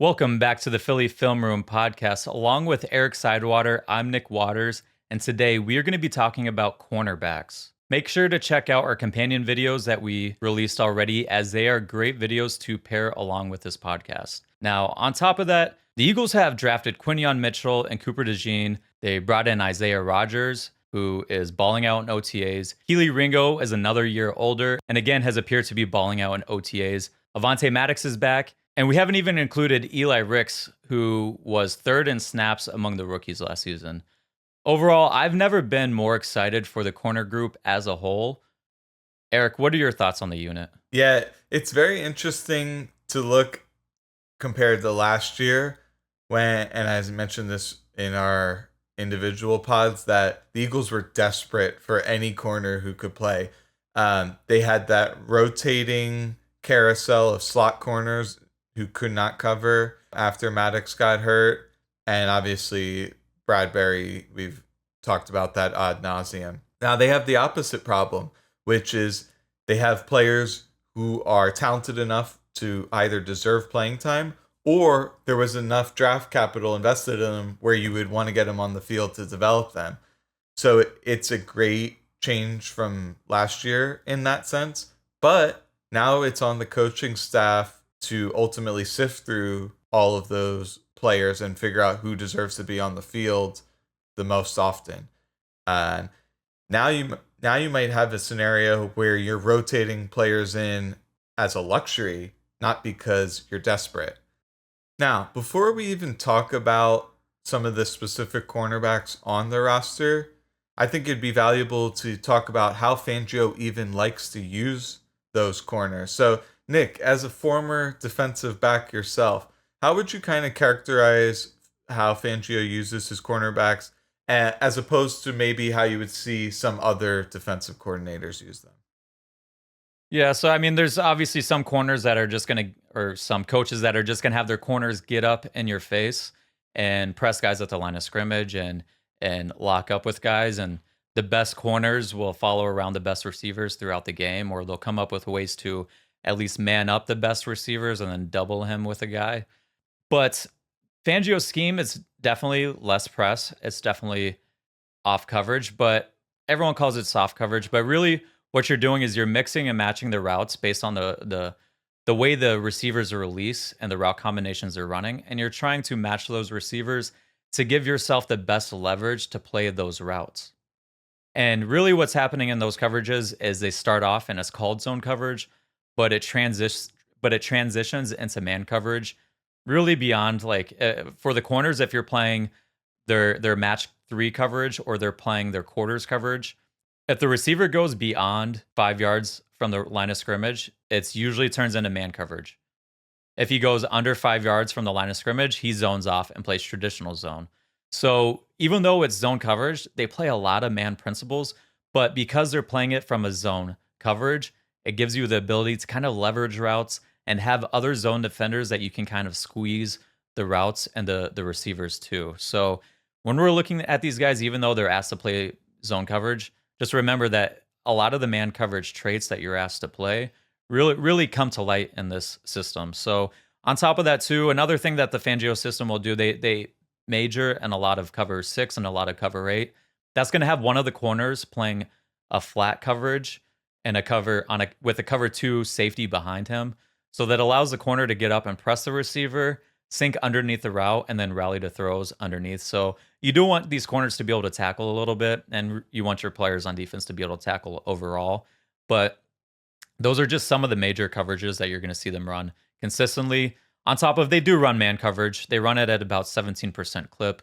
Welcome back to the Philly Film Room podcast. Along with Eric Sidewater, I'm Nick Waters, and today we are going to be talking about cornerbacks. Make sure to check out our companion videos that we released already, as they are great videos to pair along with this podcast. Now, on top of that, the Eagles have drafted Quinyon Mitchell and Cooper DeJean. They brought in Isaiah Rodgers, who is balling out in OTAs. Keely Ringo is another year older, and again has appeared to be balling out in OTAs. Avonte Maddox is back. And we haven't even included Eli Ricks, who was third in snaps among the rookies last season. Overall, I've never been more excited for the corner group as a whole. Eric, what are your thoughts on the unit? Yeah, it's very interesting to look compared to last year and as I mentioned this in our individual pods, that the Eagles were desperate for any corner who could play. They had that rotating carousel of slot corners who could not cover after Maddox got hurt. And obviously, Bradbury, we've talked about that ad nauseum. Now they have the opposite problem, which is they have players who are talented enough to either deserve playing time, or there was enough draft capital invested in them where you would want to get them on the field to develop them. So it's a great change from last year in that sense. But now it's on the coaching staff to ultimately sift through all of those players and figure out who deserves to be on the field the most often. And now you might have a scenario where you're rotating players in as a luxury, not because you're desperate. Now, before we even talk about some of the specific cornerbacks on the roster, I think it'd be valuable to talk about how Fangio even likes to use those corners. So, Nick, as a former defensive back yourself, how would you kind of characterize how Fangio uses his cornerbacks as opposed to maybe how you would see some other defensive coordinators use them? Yeah, so I mean, there's obviously some corners that are just going to, or some coaches that are just going to have their corners get up in your face and press guys at the line of scrimmage and lock up with guys. And the best corners will follow around the best receivers throughout the game, or they'll come up with ways to at least man up the best receivers and then double him with a guy. But Fangio's scheme is definitely less press. It's definitely off coverage, but everyone calls it soft coverage. But really, what you're doing is you're mixing and matching the routes based on the way the receivers are released and the route combinations they're running, and you're trying to match those receivers to give yourself the best leverage to play those routes. And really, what's happening in those coverages is they start off and it's called zone coverage, but it transitions into man coverage. Really beyond like for the corners, if you're playing their match three coverage or they're playing their quarters coverage, if the receiver goes beyond 5 yards from the line of scrimmage, it's usually turns into man coverage. If he goes under 5 yards from the line of scrimmage, he zones off and plays traditional zone. So even though it's zone coverage, they play a lot of man principles, but because they're playing it from a zone coverage, it gives you the ability to kind of leverage routes and have other zone defenders that you can kind of squeeze the routes and the receivers too. So when we're looking at these guys, even though they're asked to play zone coverage, just remember that a lot of the man coverage traits that you're asked to play really come to light in this system. So on top of that too, another thing that the Fangio system will do, they major in a lot of cover six and a lot of cover eight. That's going to have one of the corners playing a flat coverage and a cover on a with a cover two safety behind him. So that allows the corner to get up and press the receiver, sink underneath the route, and then rally to throws underneath. So you do want these corners to be able to tackle a little bit, and you want your players on defense to be able to tackle overall. But those are just some of the major coverages that you're going to see them run consistently. On top of they do run man coverage, they run it at about 17% clip.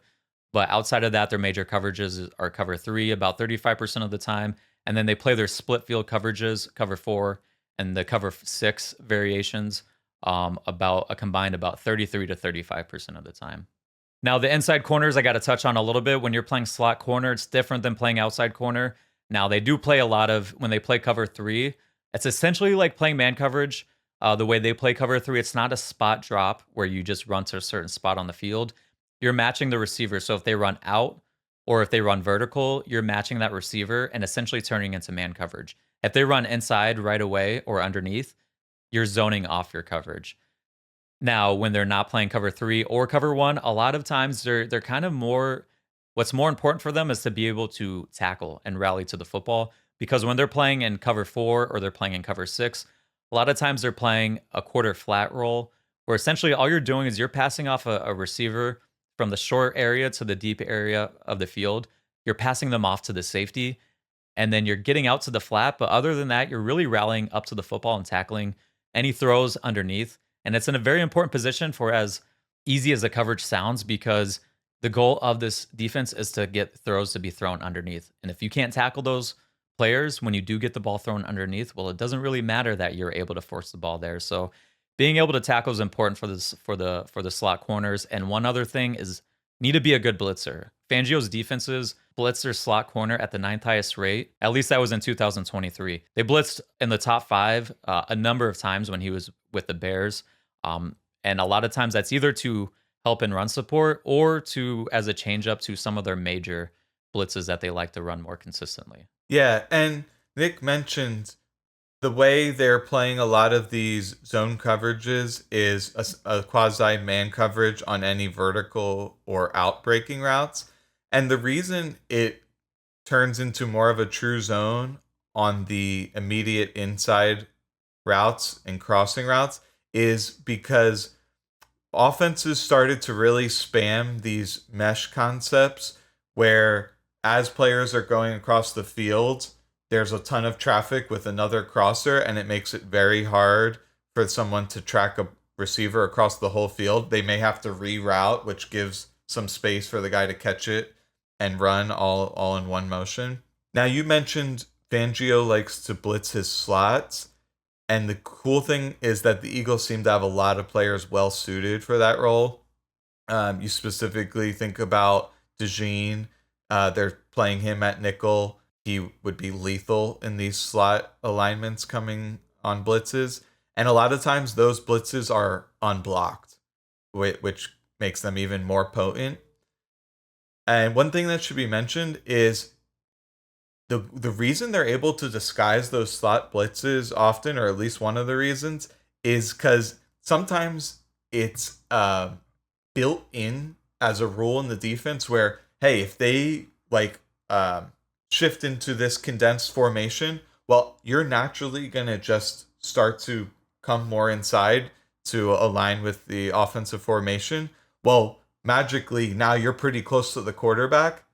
But outside of that, their major coverages are cover three about 35% of the time. And then they play their split field coverages, cover four, and the cover six variations about a combined about 33 to 35% of the time. Now, the inside corners, I got to touch on a little bit. When you're playing slot corner, it's different than playing outside corner. Now, they do play a lot of, when they play cover three, it's essentially like playing man coverage. The way they play cover three, it's not a spot drop where you just run to a certain spot on the field. You're matching the receiver. So if they run out or if they run vertical, you're matching that receiver and essentially turning into man coverage. If they run inside right away or underneath, you're zoning off your coverage. Now, when they're not playing cover 3 or cover 1, a lot of times they're kind of more what's more important for them is to be able to tackle and rally to the football because when they're playing in cover 4 or they're playing in cover 6, a lot of times they're playing a quarter flat roll where essentially all you're doing is you're passing off a receiver from the short area to the deep area of the field. You're passing them off to the safety and then you're getting out to the flat. But other than that, you're really rallying up to the football and tackling any throws underneath. And it's in a very important position for as easy as the coverage sounds because the goal of this defense is to get throws to be thrown underneath. And if you can't tackle those players when you do get the ball thrown underneath, well, it doesn't really matter that you're able to force the ball there. So being able to tackle is important for this for the slot corners. And one other thing is need to be a good blitzer. Fangio's defenses blitzed their slot corner at the ninth highest rate. At least that was in 2023. They blitzed in the top 5 a number of times when he was with the Bears. And a lot of times that's either to help in run support or to as a change up to some of their major blitzes that they like to run more consistently. Yeah, and Nick mentioned the way they're playing a lot of these zone coverages is a quasi man coverage on any vertical or outbreaking routes. And the reason it turns into more of a true zone on the immediate inside routes and crossing routes is because offenses started to really spam these mesh concepts where as players are going across the field, there's a ton of traffic with another crosser, and it makes it very hard for someone to track a receiver across the whole field. They may have to reroute, which gives some space for the guy to catch it and run all in one motion. Now, you mentioned Fangio likes to blitz his slots. And the cool thing is that the Eagles seem to have a lot of players well suited for that role. You specifically think about DeJean. They're playing him at nickel. He would be lethal in these slot alignments coming on blitzes. And a lot of times those blitzes are unblocked, which makes them even more potent. And one thing that should be mentioned is the reason they're able to disguise those slot blitzes often, or at least one of the reasons, is because sometimes it's built in as a rule in the defense where, hey, if they shift into this condensed formation, well, you're naturally gonna just start to come more inside to align with the offensive formation. Well, magically now you're pretty close to the quarterback,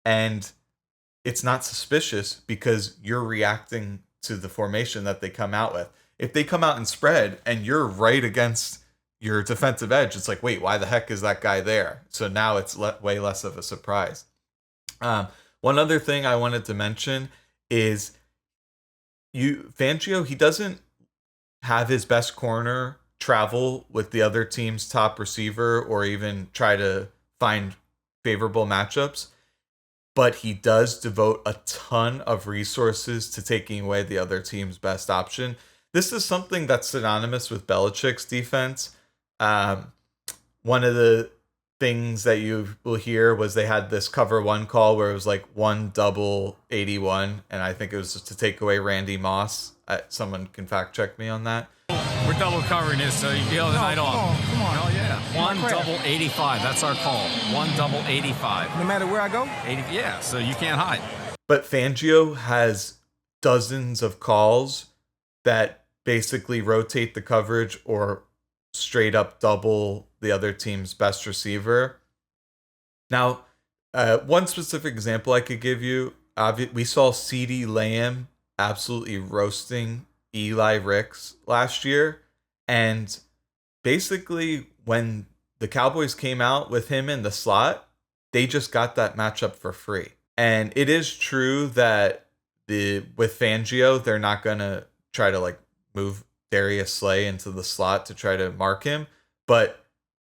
and it's not suspicious because you're reacting to the formation that they come out with. If they come out and spread and you're right against your defensive edge, it's like, wait, why the heck is that guy there? So now it's way less of a surprise. One other thing I wanted to mention is Fangio, he doesn't have his best corner travel with the other team's top receiver or even try to find favorable matchups, but he does devote a ton of resources to taking away the other team's best option. This is something that's synonymous with Belichick's defense. One of the things that you will hear was they had this cover 1 call where it was like 1 double 81, and I think it was just to take away Randy Moss. Someone can fact check me on that. We're double covering this, so you feel the night off. Come on. Oh, yeah. 1 double 85. That's our call. 1 double 85. No matter where I go? 80, yeah, so you can't hide. But Fangio has dozens of calls that basically rotate the coverage or straight up double the other team's best receiver. Now, one specific example I could give you, we saw CeeDee Lamb absolutely roasting Eli Ricks last year. And basically, when the Cowboys came out with him in the slot, they just got that matchup for free. And it is true that with Fangio, they're not going to try to move Darius Slay into the slot to try to mark him. But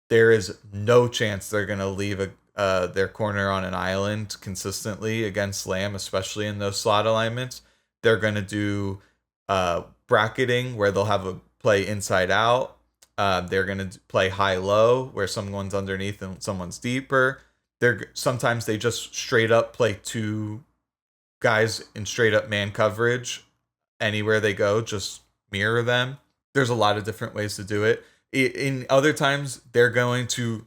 there is no chance they're going to leave their corner on an island consistently against Lamb, especially in those slot alignments. They're going to do bracketing where they'll have a play inside out. They're going to play high-low where someone's underneath and someone's deeper. Sometimes they just straight up play 2 guys in straight up man coverage anywhere they go, just mirror them. There's a lot of different ways to do it. In other times, they're going to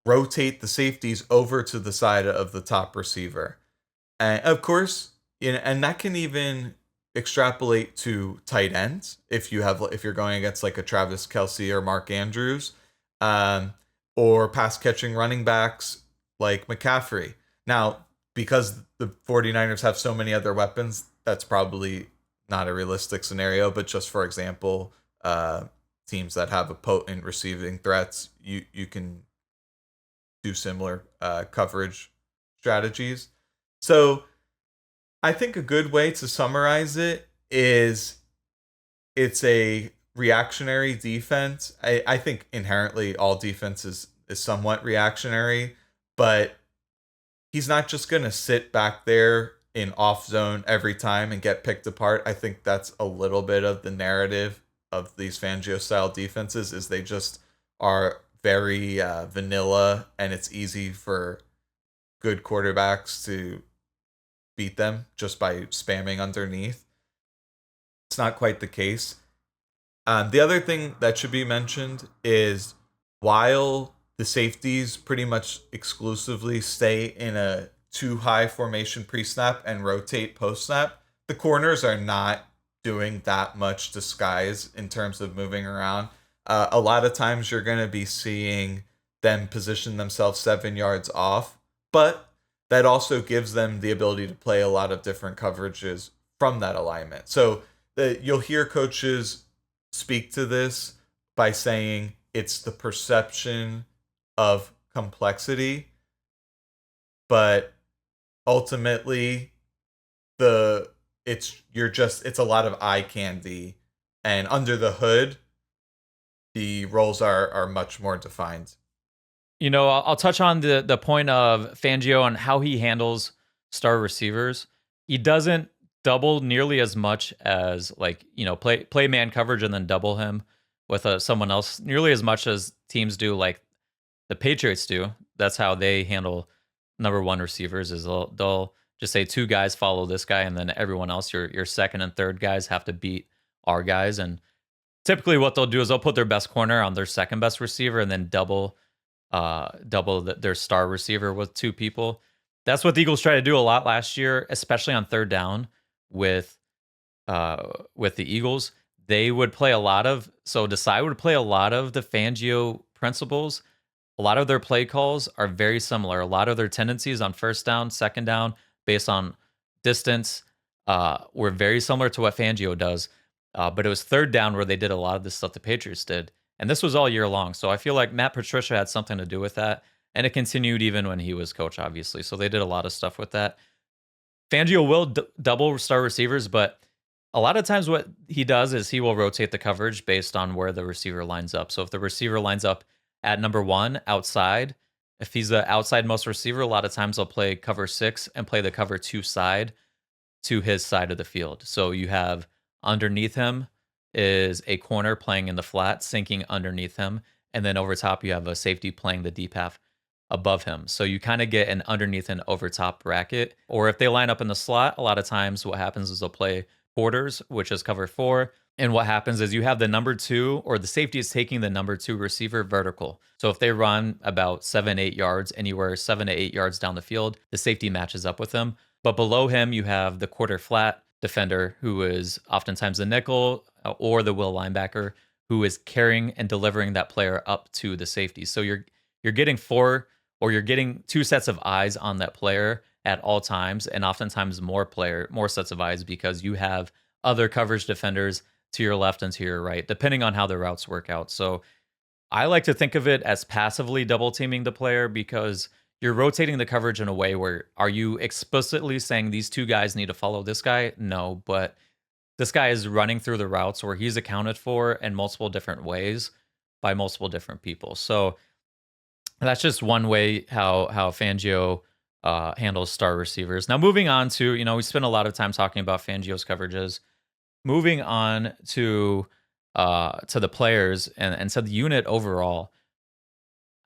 rotate the safeties over to the side of the top receiver. And of course, and that can even extrapolate to tight ends if you're going against like a Travis Kelsey or Mark Andrews, um, or pass catching running backs like McCaffrey. Now, because the 49ers have so many other weapons, that's probably not a realistic scenario. But just for example, teams that have a potent receiving threats, you can do similar coverage strategies. So I think a good way to summarize it is it's a reactionary defense. I think inherently all defense is somewhat reactionary, but he's not just going to sit back there in off zone every time and get picked apart. I think that's a little bit of the narrative of these Fangio style defenses is they just are very vanilla, and it's easy for good quarterbacks to beat them just by spamming underneath. It's not quite the case. The other thing that should be mentioned is while the safeties pretty much exclusively stay in a too high formation pre-snap and rotate post-snap, the corners are not doing that much disguise in terms of moving around. A lot of times you're going to be seeing them position themselves 7 yards off, but that also gives them the ability to play a lot of different coverages from that alignment. So you'll hear coaches speak to this by saying it's the perception of complexity, but ultimately it's a lot of eye candy, and under the hood the roles are much more defined. I'll touch on the point of Fangio and how he handles star receivers. He doesn't double nearly as much as play man coverage and then double him with someone else nearly as much as teams do, like the Patriots do. That's how they handle number one receivers. Is they'll just say two guys follow this guy, and then everyone else, your second and third guys, have to beat our guys. And typically, what they'll do is they'll put their best corner on their second best receiver, and then double their star receiver with two people. That's what the Eagles tried to do a lot last year, especially on third down with the Eagles. They would play a lot of Desai would play a lot of the Fangio principles. A lot of their play calls are very similar. A lot of their tendencies on first down, second down, based on distance, were very similar to what Fangio does. But it was third down where they did a lot of the stuff the Patriots did. And this was all year long. So I feel like Matt Patricia had something to do with that. And it continued even when he was coach, obviously. So they did a lot of stuff with that. Fangio will double star receivers, but a lot of times what he does is he will rotate the coverage based on where the receiver lines up. So if the receiver lines up at number one outside, if he's the outside most receiver, a lot of times they'll play cover 6 and play the cover 2 side to his side of the field. So you have underneath him is a corner playing in the flat, sinking underneath him. And then over top, you have a safety playing the deep half above him. So you kind of get an underneath and over top bracket. Or if they line up in the slot, a lot of times what happens is they'll play quarters, which is cover 4. And what happens is you have the number 2, or the safety is taking the number 2 receiver vertical. So if they run about 7-8 yards, anywhere 7 to 8 yards down the field, the safety matches up with them. But below him, you have the quarter flat defender, who is oftentimes the nickel or the will linebacker, who is carrying and delivering that player up to the safety. So you're getting you're getting 2 sets of eyes on that player at all times, and oftentimes more sets of eyes, because you have other coverage defenders to your left and to your right, depending on how the routes work out. So I like to think of it as passively double teaming the player, because you're rotating the coverage in a way where, are you explicitly saying these two guys need to follow this guy? No, but this guy is running through the routes where he's accounted for in multiple different ways by multiple different people. So that's just one way how Fangio handles star receivers. Now, moving on to, we spent a lot of time talking about Fangio's coverages. Moving on to the players and to the unit overall.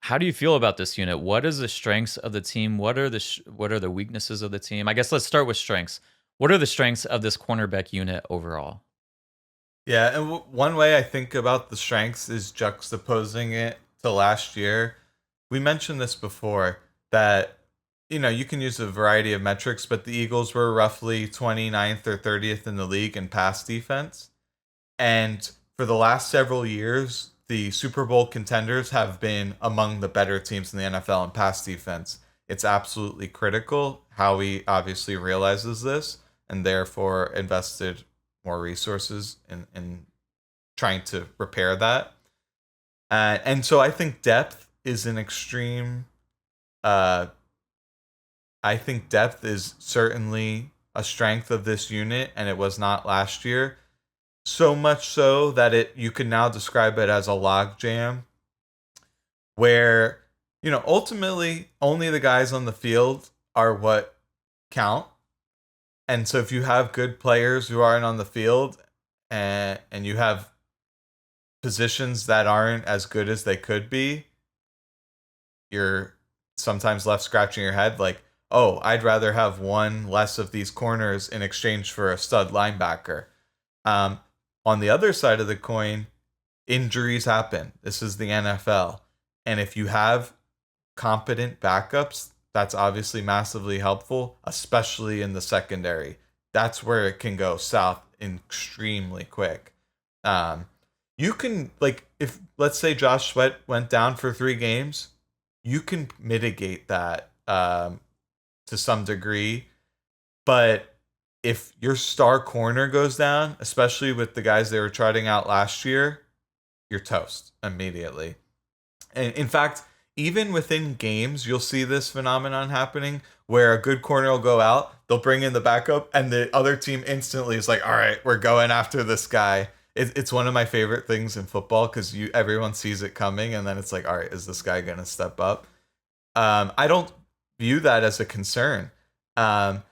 How do you feel about this unit? What is the strengths of the team? What are the weaknesses of the team? I guess let's start with strengths. What are the strengths of this cornerback unit overall? Yeah, and one way I think about the strengths is juxtaposing it to last year. We mentioned this before that you can use a variety of metrics, but the Eagles were roughly 29th or 30th in the league in pass defense. And for the last several years, the Super Bowl contenders have been among the better teams in the NFL in pass defense. It's absolutely critical. Howie obviously realizes this and therefore invested more resources in trying to repair that. And so I think depth is an extreme. Uh, I think depth is certainly a strength of this unit, and it was not last year. So much so that you can now describe it as a logjam, where ultimately only the guys on the field are what count. And so if you have good players who aren't on the field, and you have positions that aren't as good as they could be, you're sometimes left scratching your head like, oh, I'd rather have one less of these corners in exchange for a stud linebacker. Um, on the other side of the coin, injuries happen. This is the NFL. And if you have competent backups, that's obviously massively helpful, especially in the secondary. That's where it can go south extremely quick. You can, like, if let's say Josh Sweat went down for 3 games, you can mitigate that to some degree. But if your star corner goes down, especially with the guys they were trotting out last year, you're toast immediately. And in fact, even within games, you'll see this phenomenon happening where a good corner will go out, they'll bring in the backup, and the other team instantly is like, all right, we're going after this guy. It's one of my favorite things in football because everyone sees it coming, and then it's like, all right, is this guy going to step up? I don't view that as a concern. And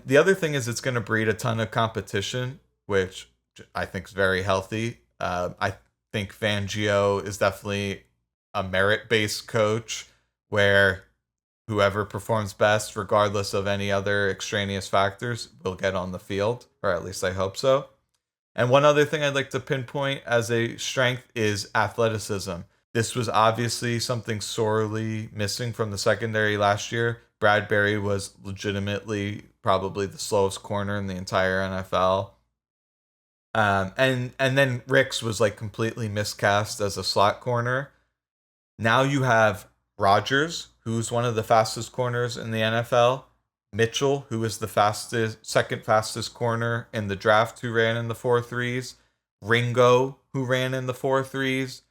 the other thing is it's going to breed a ton of competition, which I think is very healthy. I think Fangio is definitely a merit-based coach where whoever performs best, regardless of any other extraneous factors, will get on the field, or at least I hope so. And one other thing I'd like to pinpoint as a strength is athleticism. This was obviously something sorely missing from the secondary last year. Bradbury was legitimately probably the slowest corner in the entire NFL. And then Ricks was like completely miscast as a slot corner. Now you have Rodgers, who's one of the fastest corners in the NFL. Mitchell, who is the second fastest corner in the draft, who ran in the 4.3s. Ringo, who ran in the 4.3s.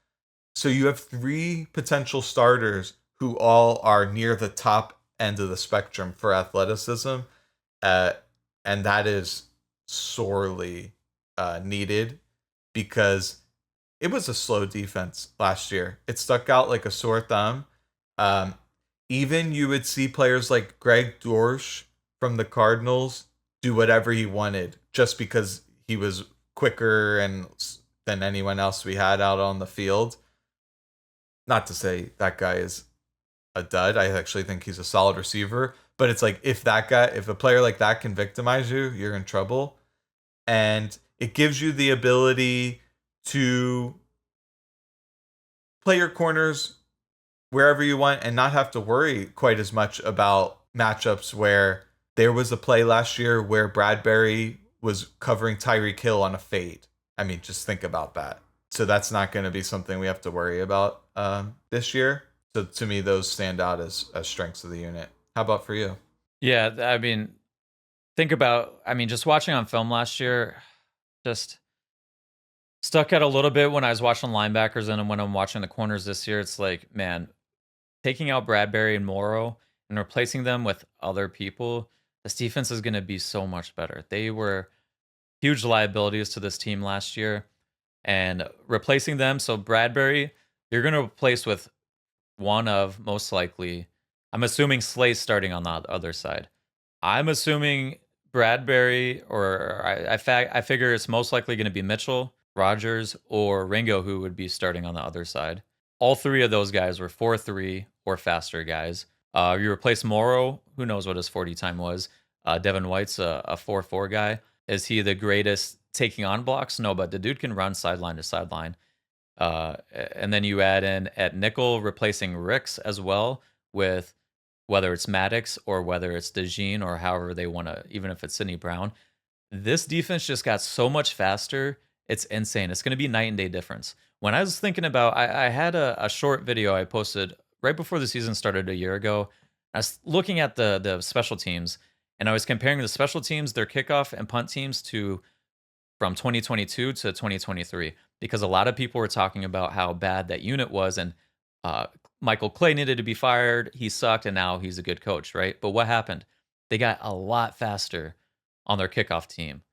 So you have 3 potential starters who all are near the top end of the spectrum for athleticism. And that is sorely needed because it was a slow defense last year. It stuck out like a sore thumb. Even you would see players like Greg Dortch from the Cardinals do whatever he wanted just because he was quicker than anyone else we had out on the field. Not to say that guy is a dud. I actually think he's a solid receiver. But it's like if a player like that can victimize you, you're in trouble. And it gives you the ability to play your corners wherever you want and not have to worry quite as much about matchups where there was a play last year where Bradbury was covering Tyreek Hill on a fade. I mean, just think about that. So that's not going to be something we have to worry about this year. So to me, those stand out as strengths of the unit. How about for you? Yeah, I mean, just watching on film last year, just stuck out a little bit when I was watching linebackers, and when I'm watching the corners this year. It's like, man, taking out Bradbury and Morrow and replacing them with other people, this defense is going to be so much better. They were huge liabilities to this team last year, and replacing them. So Bradbury, you're going to replace with one of most likely. I'm assuming Slay's starting on the other side. I'm assuming Bradbury, or I figure it's most likely going to be Mitchell, Rodgers, or Ringo who would be starting on the other side. All 3 of those guys were 4.3 or faster guys. You replace Morrow, who knows what his 40 time was. Devin White's a 4.4 guy. Is he the greatest taking on blocks? No, but the dude can run sideline to sideline. And then you add in at nickel replacing Ricks as well with whether it's Maddox or whether it's DeJean or however they want to, even if it's Sidney Brown. This defense just got so much faster. It's insane. It's going to be night and day difference. When I was thinking about, I had a short video I posted right before the season started a year ago. I was looking at the special teams, and I was comparing the special teams, their kickoff and punt teams to from 2022 to 2023 because a lot of people were talking about how bad that unit was and uh, Michael Clay needed to be fired. He sucked, and now he's a good coach, right? But what happened? They got a lot faster on their kickoff team.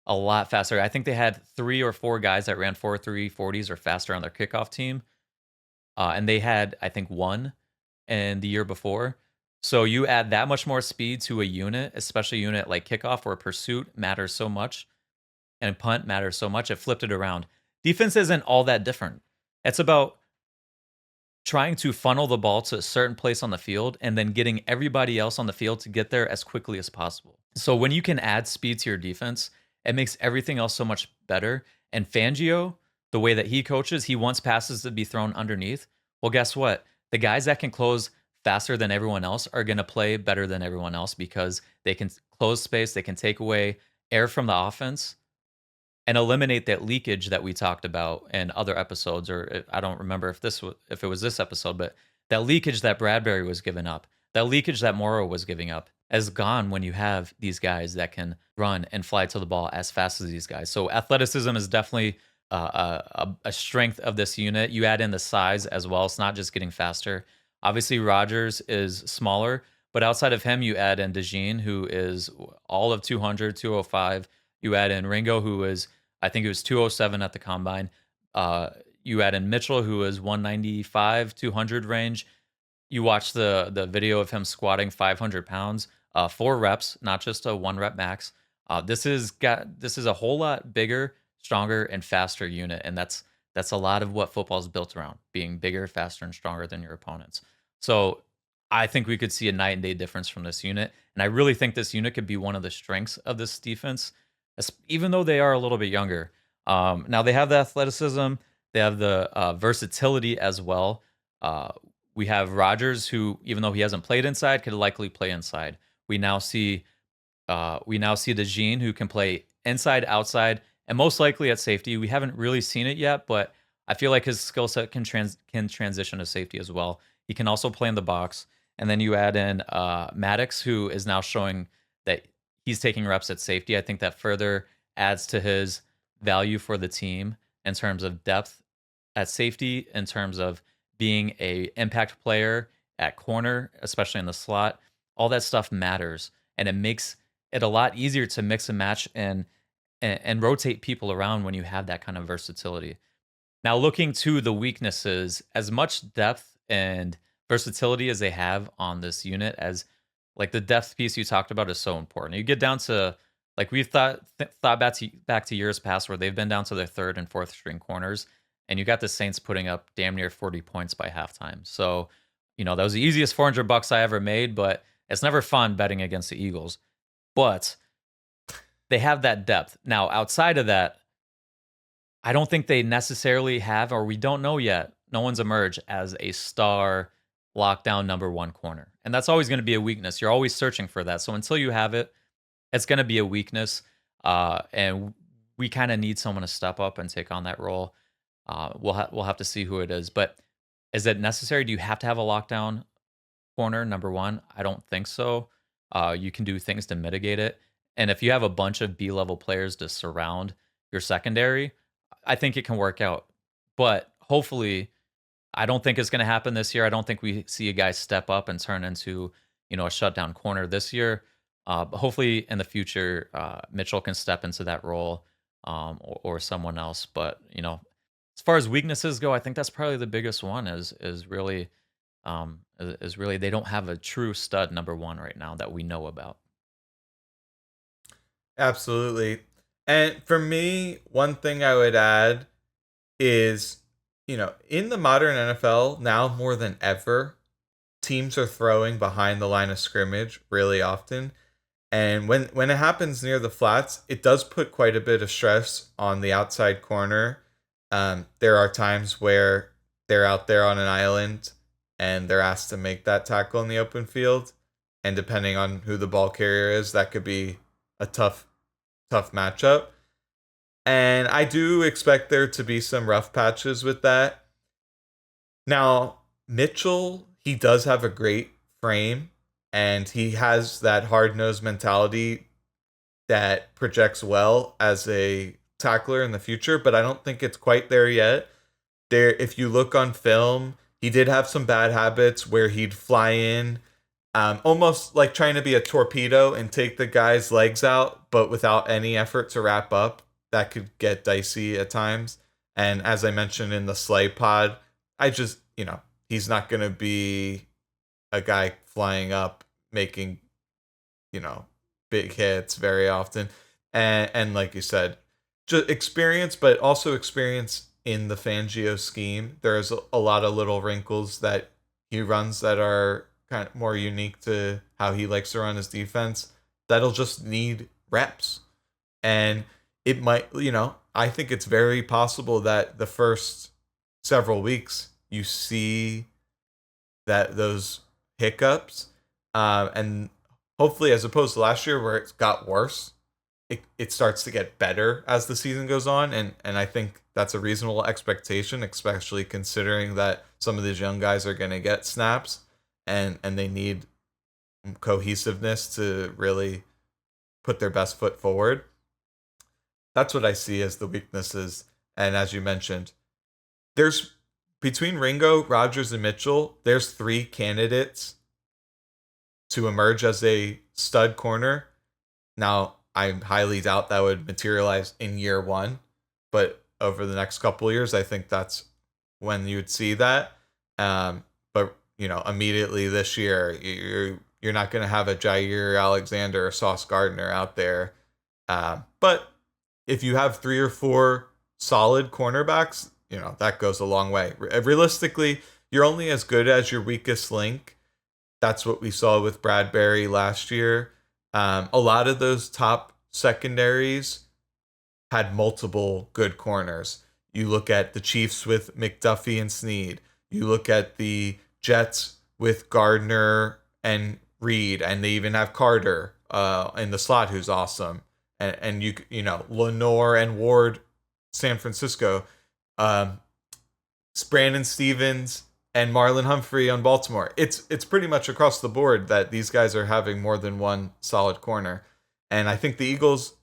A lot faster. I think they had 3 or 4 guys that ran 4.3 40s or faster on their kickoff team. And they had, I think, 1 in the year before. So you add that much more speed to a unit, especially a unit like kickoff where pursuit matters so much and punt matters so much. It flipped it around. Defense isn't all that different. It's about trying to funnel the ball to a certain place on the field and then getting everybody else on the field to get there as quickly as possible. So when you can add speed to your defense, it makes everything else so much better. And Fangio, the way that he coaches, he wants passes to be thrown underneath. Well, guess what? The guys that can close faster than everyone else are going to play better than everyone else because they can close space, they can take away air from the offense and eliminate that leakage that we talked about in other episodes, or I don't remember if it was this episode, but that leakage that Bradbury was giving up, that leakage that Morrow was giving up, is gone when you have these guys that can run and fly to the ball as fast as these guys. So athleticism is definitely a strength of this unit. You add in the size as well; it's not just getting faster. Obviously, Rogers is smaller, but outside of him, you add in DeJean, who is all of 200, 205. You add in Ringo, who is, I think it was 207 at the combine. You add in Mitchell, who is 195, 200 range. You watch the video of him squatting 500 pounds, 4 reps, not just a 1 rep max. This is a whole lot bigger, stronger, and faster unit, and that's a lot of what football is built around: being bigger, faster, and stronger than your opponents. So I think we could see a night and day difference from this unit, and I really think this unit could be one of the strengths of this defense even though they are a little bit younger. Now they have the athleticism, they have the versatility as well. We have Rodgers, who, even though he hasn't played inside, could likely play inside. We now see DeJean, who can play inside, outside, and most likely at safety. We haven't really seen it yet, but I feel like his skill set can transition to safety as well. He can also play in the box. And then you add in Maddox, who is now showing that he's taking reps at safety. I think that further adds to his value for the team in terms of depth at safety, in terms of being a impact player at corner, especially in the slot. All that stuff matters, and it makes it a lot easier to mix and match and rotate people around when you have that kind of versatility. Now, looking to the weaknesses, as much depth and versatility as they have on this unit, as like the depth piece you talked about is so important. You get down to, like, we've thought back to years past where they've been down to their 3rd and 4th string corners, and you got the Saints putting up damn near 40 points by halftime. So, that was the easiest $400 I ever made, but it's never fun betting against the Eagles. But they have that depth. Now, outside of that, I don't think they necessarily have, or we don't know yet. No one's emerged as a star lockdown number 1 corner. And that's always going to be a weakness. You're always searching for that. So until you have it, it's going to be a weakness. And we kind of need someone to step up and take on that role. We'll have to see who it is. But is it necessary? Do you have to have a lockdown corner, number 1? I don't think so. You can do things to mitigate it. And if you have a bunch of B-level players to surround your secondary, I think it can work out. But hopefully, I don't think it's going to happen this year. I don't think we see a guy step up and turn into, a shutdown corner this year. But hopefully in the future, Mitchell can step into that role, or someone else. But, as far as weaknesses go, I think that's probably the biggest one is really they don't have a true stud number 1 right now that we know about. Absolutely. And for me, one thing I would add is, in the modern NFL, now more than ever, teams are throwing behind the line of scrimmage really often. And when it happens near the flats, it does put quite a bit of stress on the outside corner. There are times where they're out there on an island and they're asked to make that tackle in the open field. And depending on who the ball carrier is, that could be a tough matchup. And I do expect there to be some rough patches with that. Now, Mitchell, he does have a great frame and he has that hard-nosed mentality that projects well as a tackler in the future, but I don't think it's quite there yet. There, if you look on film, he did have some bad habits where he'd fly in, almost like trying to be a torpedo and take the guy's legs out, but without any effort to wrap up. That could get dicey at times. And as I mentioned in the Slay pod, I just, he's not going to be a guy flying up, making, big hits very often. And like you said, just experience, but also experience in the Fangio scheme. There's a lot of little wrinkles that he runs that are kind of more unique to how he likes to run his defense that'll just need reps. And it might, I think it's very possible that the first several weeks you see that those hiccups, and hopefully, as opposed to last year where it got worse, it starts to get better as the season goes on, and I think that's a reasonable expectation, especially considering that some of these young guys are going to get snaps, and they need cohesiveness to really put their best foot forward. That's what I see as the weaknesses. And as you mentioned, there's between Ringo, Rodgers, and Mitchell, there's 3 candidates to emerge as a stud corner. Now, I highly doubt that would materialize in year 1, but over the next couple of years, I think that's when you would see that. But immediately this year, you're not going to have a Jair Alexander or Sauce Gardner out there. But if you have 3 or 4 solid cornerbacks, that goes a long way. Realistically, you're only as good as your weakest link. That's what we saw with Bradbury last year. A lot of those top secondaries had multiple good corners. You look at the Chiefs with McDuffie and Snead. You look at the Jets with Gardner and Reed, and they even have Carter in the slot, who's awesome. And Lenore and Ward, San Francisco, Brandon Stevens and Marlon Humphrey on Baltimore. It's pretty much across the board that these guys are having more than one solid corner, and I think the Eagles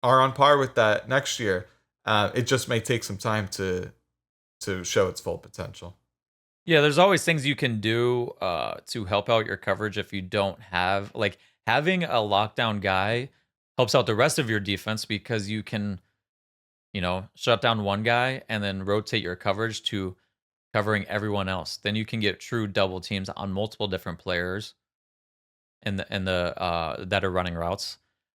are on par with that next year. It just may take some time to show its full potential. Yeah, there's always things you can do to help out your coverage if you don't have, like, having a lockdown guy helps out the rest of your defense because you can, shut down one guy and then rotate your coverage to covering everyone else. Then you can get true double teams on multiple different players in the that are running routes.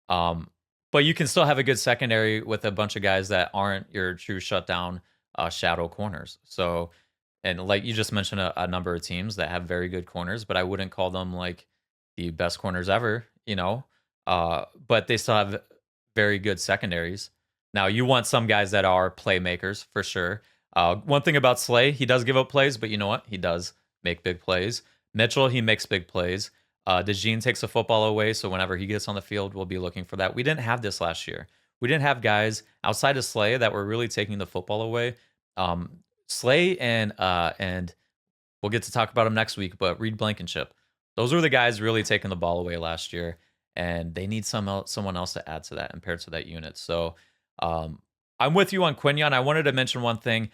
But you can still have a good secondary with a bunch of guys that aren't your true shutdown shadow corners. So, and like you just mentioned, a number of teams that have very good corners, but I wouldn't call them like the best corners ever, but they still have very good secondaries. Now, you want some guys that are playmakers for sure. One thing about Slay, he does give up plays, but you know what? He does make big plays. Mitchell, he makes big plays. DeJean takes the football away, so whenever he gets on the field, we'll be looking for that. We didn't have this last year. We didn't have guys outside of Slay that were really taking the football away. Slay and we'll get to talk about him next week, but Reed Blankenship, those were the guys really taking the ball away last year, and they need someone else to add to that and pair to that unit. So I'm with you on Quinyon. I wanted to mention one thing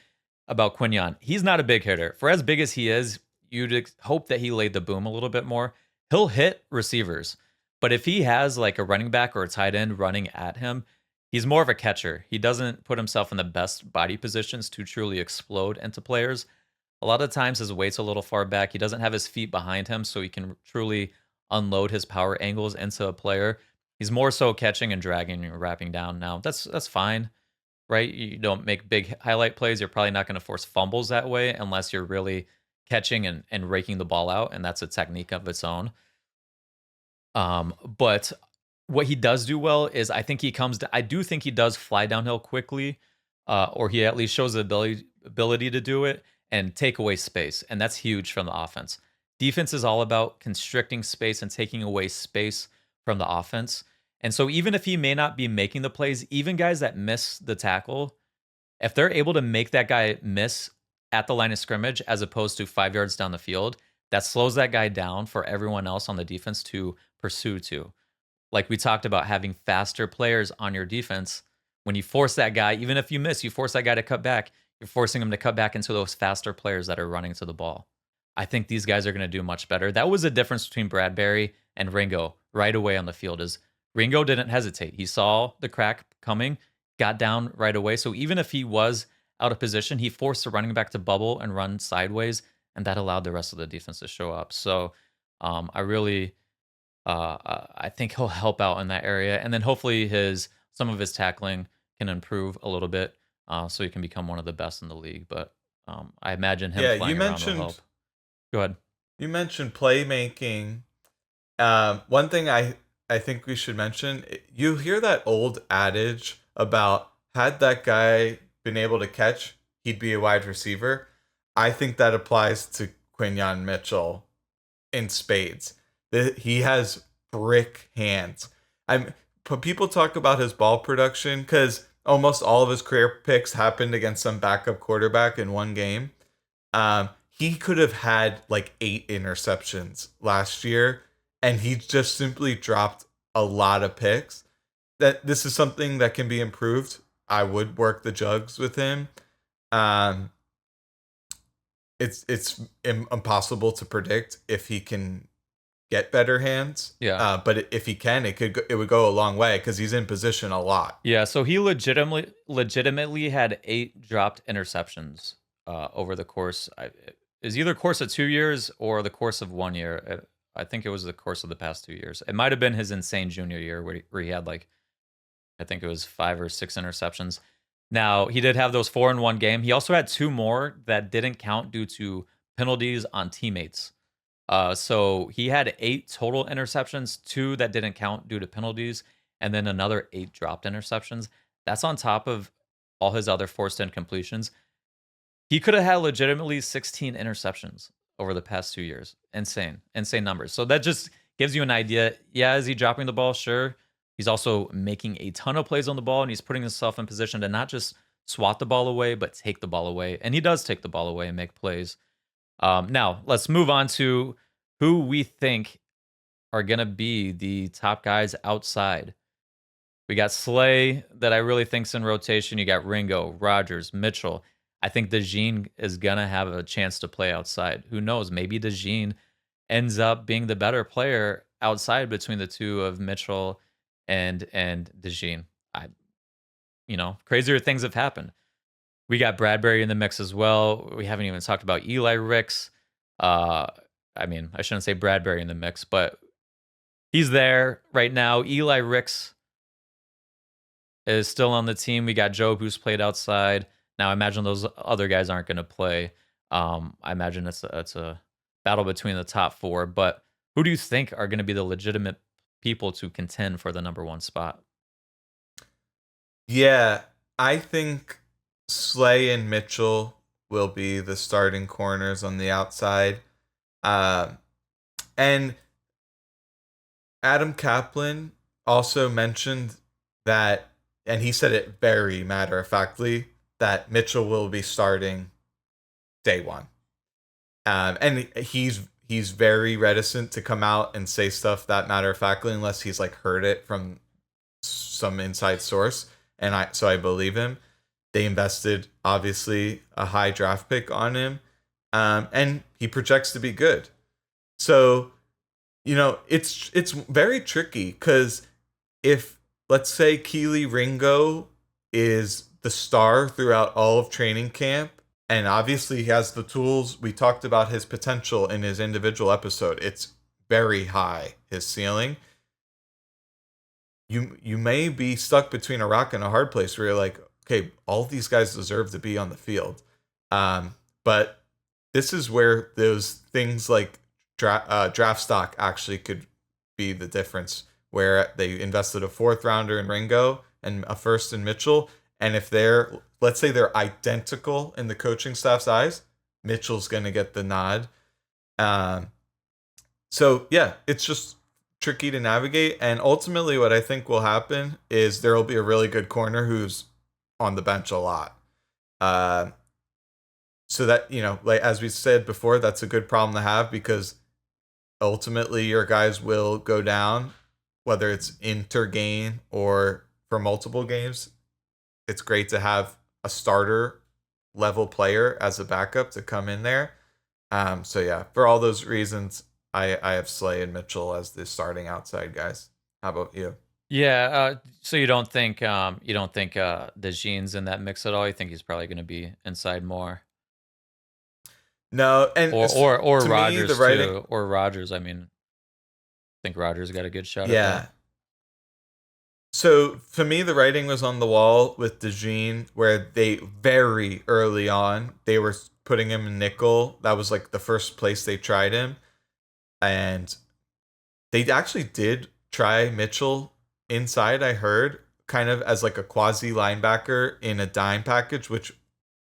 about Quinyon. He's not a big hitter. For as big as he is, you'd hope that he laid the boom a little bit more. He'll hit receivers, but if he has like a running back or a tight end running at him, he's more of a catcher. He doesn't put himself in the best body positions to truly explode into players. A lot of times his weight's a little far back. He doesn't have his feet behind him, so he can truly unload his power angles into a player. He's more so catching and dragging and wrapping down. Now, that's fine, right? You don't make big highlight plays. You're probably not going to force fumbles that way unless you're really catching and raking the ball out, and that's a technique of its own. But what he does do well is I do think he does fly downhill quickly, or he at least shows the ability to do it and take away space, and that's huge from the offense. Defense is all about constricting space and taking away space from the offense. And so even if he may not be making the plays, even guys that miss the tackle, if they're able to make that guy miss at the line of scrimmage as opposed to 5 yards down the field, that slows that guy down for everyone else on the defense to pursue to. Like we talked about having faster players on your defense. When you force that guy, even if you miss, you force that guy to cut back, you're forcing him to cut back into those faster players that are running to the ball. I think these guys are going to do much better. That was the difference between Bradbury and Ringo right away on the field is Ringo didn't hesitate. He saw the crack coming, got down right away. So even if he was out of position, he forced the running back to bubble and run sideways, and that allowed the rest of the defense to show up. So I think he'll help out in that area, and then hopefully some of his tackling can improve a little bit, so he can become one of the best in the league. But I imagine him Yeah, flying around will help. Go ahead. you mentioned playmaking. One thing I think we should mention, you hear that old adage about had that guy been able to catch, he'd be a wide receiver. I think that applies to Quinyon Mitchell in spades. He has brick hands. But people talk about his ball production because almost all of his career picks happened against some backup quarterback in one game. He could have had like 8 interceptions last year, and he just simply dropped a lot of picks. That this is something that can be improved. I would work the jugs with him. It's impossible to predict if he can get better hands. Yeah. But if he can, it would go a long way because he's in position a lot. Yeah, so he legitimately had 8 dropped interceptions over the course. Is either course of 2 years or the course of 1 year. I think it was the course of the past 2 years. It might have been his insane junior year where he had like, I think it was 5 or 6 interceptions. Now, he did have those 4 in one game. He also had 2 more that didn't count due to penalties on teammates. So he had 8 total interceptions, 2 that didn't count due to penalties, and then another 8 dropped interceptions. That's on top of all his other forced incompletions. He could have had legitimately 16 interceptions over the past 2 years. Insane numbers. So that just gives you an idea. Yeah, is he dropping the ball? Sure. He's also making a ton of plays on the ball, and he's putting himself in position to not just swat the ball away, but take the ball away. And he does take the ball away and make plays. Now, let's move on to who we think are going to be the top guys outside. We got Slay that I really think's in rotation. You got Ringo, Rogers, Mitchell. I think DeJean is going to have a chance to play outside. Who knows? Maybe DeJean ends up being the better player outside between the two of Mitchell and DeJean. Crazier things have happened. We got Bradbury in the mix as well. We haven't even talked about Eli Ricks. I shouldn't say Bradbury in the mix, but he's there right now. Eli Ricks is still on the team. We got Job, who's played outside. Now, I imagine those other guys aren't going to play. I imagine it's a battle between the top 4. But who do you think are going to be the legitimate people to contend for the number 1 spot? Yeah, I think Slay and Mitchell will be the starting corners on the outside. And Adam Kaplan also mentioned that, and he said it very matter-of-factly, that Mitchell will be starting day 1. And he's very reticent to come out and say stuff that matter-of-factly unless he's like heard it from some inside source. And I believe him. They invested, obviously, a high draft pick on him. And he projects to be good. So, it's very tricky because if, let's say, Keely Ringo is the star throughout all of training camp, and obviously he has the tools. We talked about his potential in his individual episode. It's very high, his ceiling. You may be stuck between a rock and a hard place where you're like, okay, all these guys deserve to be on the field. But this is where those things like draft stock actually could be the difference, where they invested a 4th rounder in Ringo and a 1st in Mitchell. And if let's say they're identical in the coaching staff's eyes, Mitchell's going to get the nod. So yeah, it's just tricky to navigate. And ultimately, what I think will happen is there will be a really good corner who's on the bench a lot. So that, like as we said before, that's a good problem to have because ultimately your guys will go down, whether it's inter-game or for multiple games. It's great to have a starter level player as a backup to come in there. So yeah, for all those reasons, I have Slay and Mitchell as the starting outside guys. How about you? Yeah. So you don't think DeJean's in that mix at all? You think he's probably going to be inside more, No, and or to me, the Rogers writing, too, or Rogers? I mean, I think Rogers got a good shot at that. yeah. So for me, the writing was on the wall with DeJean, where they very early on they were putting him in nickel. That was like the first place they tried him, and they actually did try Mitchell inside. I heard kind of as like a quasi linebacker in a dime package, which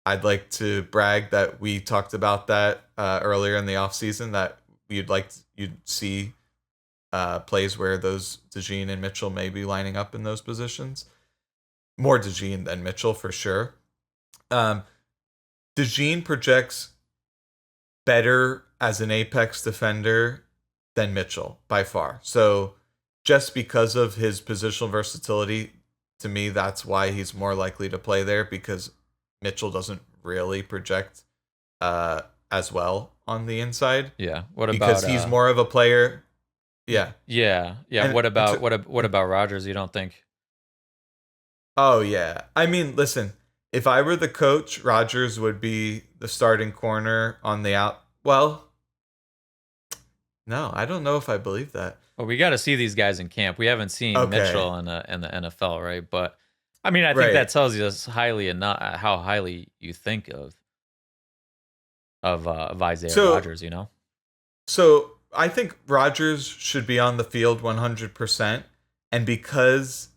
I'd like to brag that we talked about that earlier in the offseason, that you'd see plays where those DeJean and Mitchell may be lining up in those positions. More DeJean than Mitchell for sure. DeJean projects better as an apex defender than Mitchell by far. So just because of his positional versatility, to me, that's why he's more likely to play there, because Mitchell doesn't really project as well on the inside. Yeah. What because about he's more of a player. Yeah. Yeah. And What and about to, what about Rogers? You don't think? oh yeah. I mean, listen, if I were the coach, Rodgers would be the starting corner on the out. Well, no, I don't know if I believe that. Well, we got to see these guys in camp. We haven't seen Okay. Mitchell in the NFL, right? But I mean, I think that Right. tells you highly enough how highly you think of Isaiah So Rogers. You know? so I think Rodgers should be on the field 100%, and because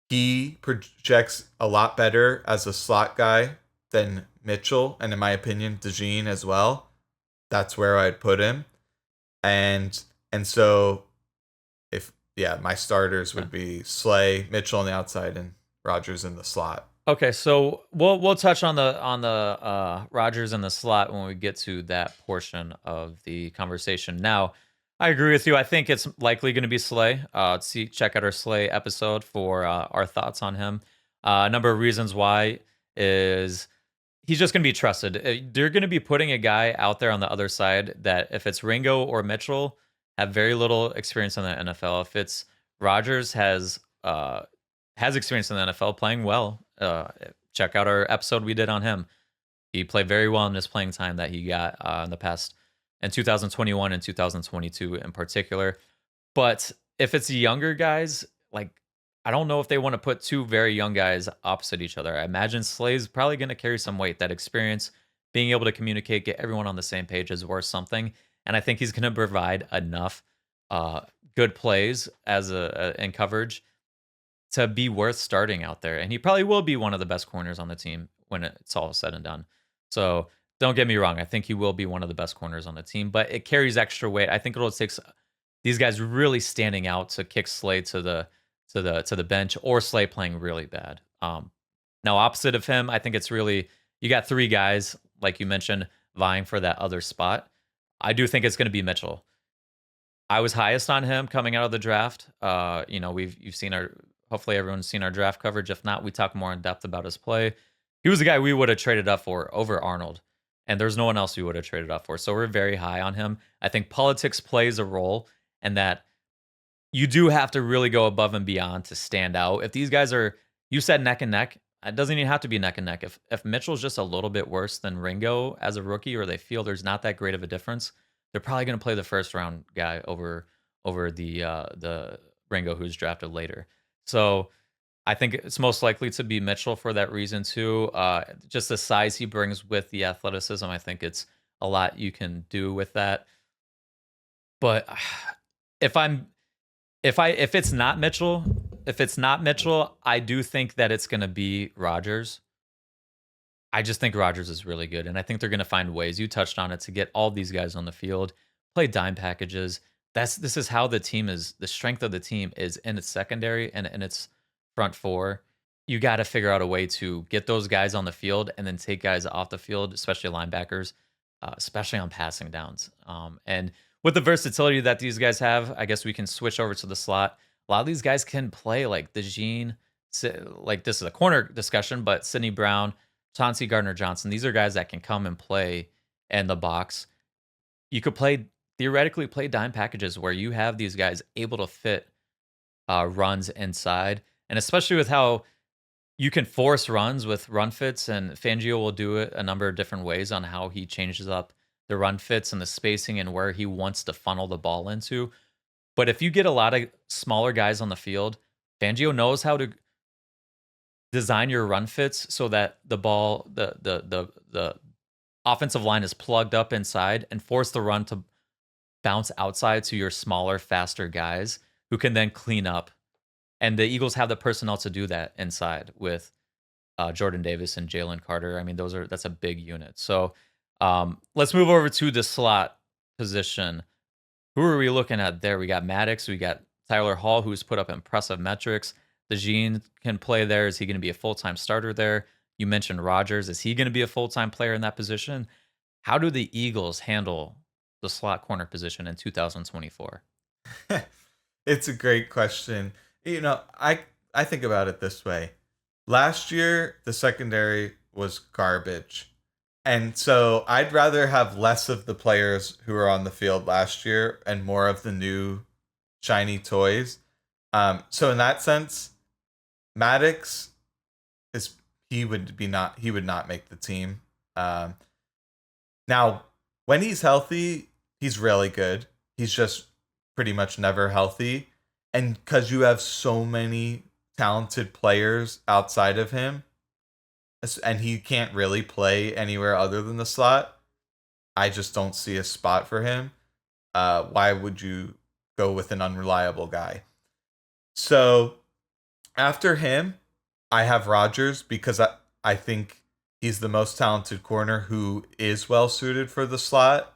he projects a lot better as a slot guy than Mitchell, and in my opinion, DeJean as well, that's where I'd put him. And and so if yeah, my starters Yeah. would be Slay, Mitchell on the outside, and Rodgers in the slot. Okay, so we'll touch on the Rogers in the slot when we get to that portion of the conversation. Now, I agree with you. I think it's likely going to be Slay. Check out our Slay episode for our thoughts on him. A number of reasons why is he's just going to be trusted. They're going to be putting a guy out there on the other side that if it's Ringo or Mitchell, have very little experience in the NFL. If it's Rogers, has experience in the NFL playing well. Check out our episode we did on him. He played very well in his playing time that he got in the past, in 2021 and 2022 in particular. But if it's younger guys, like I don't know if they want to put two very young guys opposite each other. I imagine Slay's probably going to carry some weight. That experience, being able to communicate, get everyone on the same page is worth something. And I think he's going to provide enough uh, good plays as in coverage to be worth starting out there. And he probably will be one of the best corners on the team when it's all said and done. So don't get me wrong. I think he will be one of the best corners on the team, but it carries extra weight. I think it'll take these guys really standing out to kick Slay to the bench, or Slay playing really bad. Now opposite of him, I think it's really, you got three guys like you mentioned vying for that other spot. I do think it's going to be Mitchell. I was highest on him coming out of the draft. You've seen our, hopefully everyone's seen our draft coverage. If not, we talk more in depth about his play. He was the guy we would have traded up for over Arnold, and there's no one else we would have traded up for. So we're very high on him. I think politics plays a role, and that you do have to really go above and beyond to stand out. If these guys are, you said neck and neck, it doesn't even have to be neck and neck. If Mitchell's just a little bit worse than Ringo as a rookie, or they feel there's not that great of a difference, they're probably going to play the first round guy over the Ringo who's drafted later. So I think it's most likely to be Mitchell for that reason too. Just the size he brings with the athleticism, I think it's a lot you can do with that. But if I'm If it's not Mitchell, I do think that it's gonna be Rodgers. I just think Rodgers is really good, and I think they're gonna find ways, you touched on it, to get all these guys on the field, play dime packages. This is how the strength of the team is in its secondary and in its front four. You gotta figure out a way to get those guys on the field and then take guys off the field, especially linebackers, especially on passing downs. And with the versatility that these guys have, I guess we can switch over to the slot. A lot of these guys can play like DeJean, like this is a corner discussion, but Sidney Brown, Chauncey Gardner-Johnson, these are guys that can come and play in the box. You could theoretically play dime packages where you have these guys able to fit runs inside, and especially with how you can force runs with run fits, and Fangio will do it a number of different ways on how he changes up the run fits and the spacing and where he wants to funnel the ball into. But if you get a lot of smaller guys on the field, Fangio knows how to design your run fits so that the offensive line is plugged up inside and force the run to bounce outside to your smaller, faster guys who can then clean up. And the Eagles have the personnel to do that inside with Jordan Davis and Jalen Carter. I mean, that's a big unit. So let's move over to the slot position. Who are we looking at there? We got Maddox. We got Tyler Hall, who's put up impressive metrics. DeJean can play there. Is he going to be a full-time starter there? You mentioned Rodgers. Is he going to be a full-time player in that position? How do the Eagles handle the slot corner position in 2024? It's a great question. You know, I think about it this way. Last year, the secondary was garbage. And so I'd rather have less of the players who were on the field last year and more of the new shiny toys. So in that sense, Maddox he would not make the team. Now, when he's healthy, he's really good. He's just pretty much never healthy. And because you have so many talented players outside of him, and he can't really play anywhere other than the slot, I just don't see a spot for him. Why would you go with an unreliable guy? So after him, I have Rodgers because I think he's the most talented corner who is well suited for the slot.